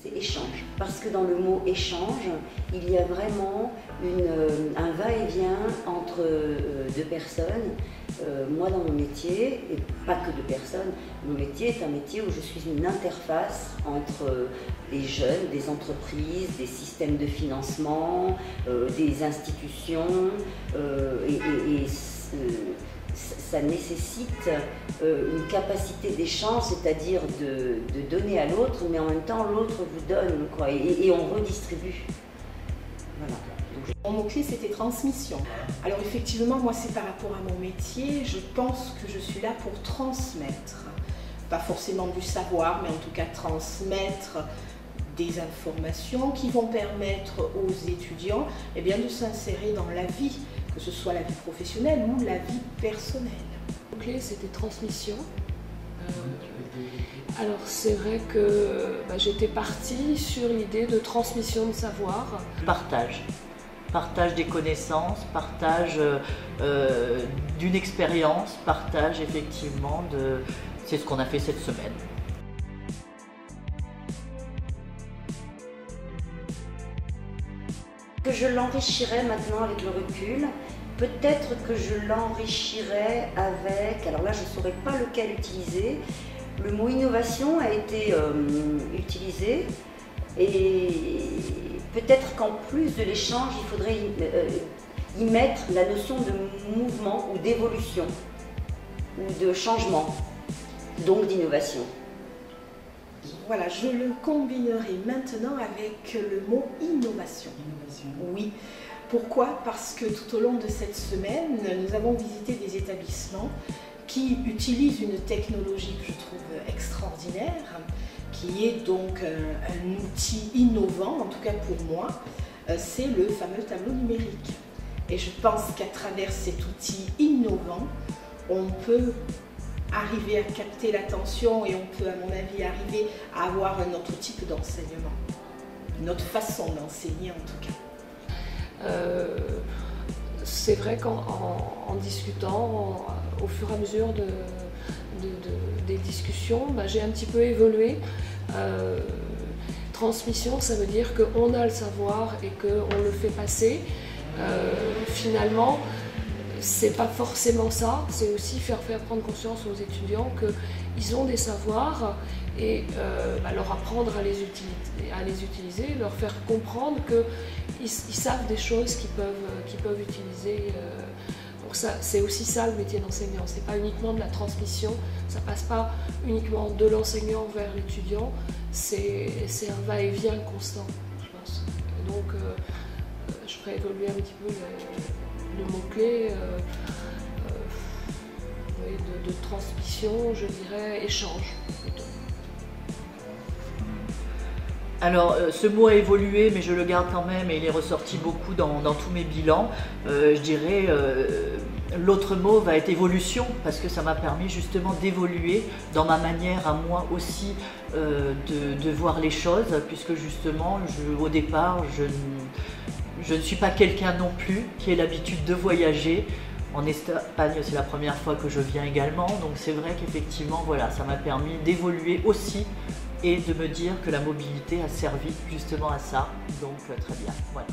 C'est échange. Parce que dans le mot échange, il y a vraiment un va-et-vient entre deux personnes. Moi, dans mon métier, et pas que deux personnes, mon métier est un métier où je suis une interface entre les jeunes, des entreprises, des systèmes de financement, des institutions, ça nécessite une capacité d'échange, c'est-à-dire de donner à l'autre, mais en même temps l'autre vous donne, quoi, et on redistribue. Voilà. Mon mot-clé, c'était transmission. Alors effectivement, moi c'est par rapport à mon métier, je pense que je suis là pour transmettre, pas forcément du savoir, mais en tout cas transmettre des informations qui vont permettre aux étudiants de s'insérer dans la vie, que ce soit la vie professionnelle ou la vie personnelle. Le mot-clé, c'était transmission. Alors c'est vrai que j'étais partie sur l'idée de transmission de savoir. Partage des connaissances, partage d'une expérience, partage effectivement de... C'est ce qu'on a fait cette semaine. Que je l'enrichirais maintenant avec le recul, peut-être que je l'enrichirais avec, alors là je ne saurais pas lequel utiliser, le mot innovation a été utilisé et peut-être qu'en plus de l'échange, il faudrait y mettre la notion de mouvement ou d'évolution ou de changement, donc d'innovation. Voilà, je le combinerai maintenant avec le mot innovation. Oui. Pourquoi? Parce que tout au long de cette semaine, nous avons visité des établissements qui utilisent une technologie que je trouve extraordinaire, qui est donc un outil innovant, en tout cas pour moi, c'est le fameux tableau numérique. Et je pense qu'à travers cet outil innovant, on peut arriver à capter l'attention et on peut, à mon avis, arriver à avoir un autre type d'enseignement, une autre façon d'enseigner en tout cas. C'est vrai qu'en discutant, au fur et à mesure des discussions, j'ai un petit peu évolué. Transmission, ça veut dire qu'on a le savoir et qu'on le fait passer. Finalement, c'est pas forcément ça, c'est aussi faire prendre conscience aux étudiants qu'ils ont des savoirs et leur apprendre à les utiliser, leur faire comprendre qu'ils savent des choses qu'ils peuvent utiliser. Donc c'est aussi ça le métier d'enseignant, c'est pas uniquement de la transmission, ça passe pas uniquement de l'enseignant vers l'étudiant, c'est un va-et-vient constant, je pense. Et donc je ferai évoluer un petit peu le mot-clé de transmission, je dirais échange plutôt. Alors ce mot a évolué, mais je le garde quand même et il est ressorti beaucoup dans tous mes bilans. Je dirais l'autre mot va être évolution, parce que ça m'a permis justement d'évoluer dans ma manière à moi aussi de voir les choses, puisque justement au départ je ne suis pas quelqu'un non plus qui ait l'habitude de voyager. En Espagne, c'est la première fois que je viens également, donc c'est vrai qu'effectivement, voilà, ça m'a permis d'évoluer aussi et de me dire que la mobilité a servi justement à ça, donc très bien, voilà.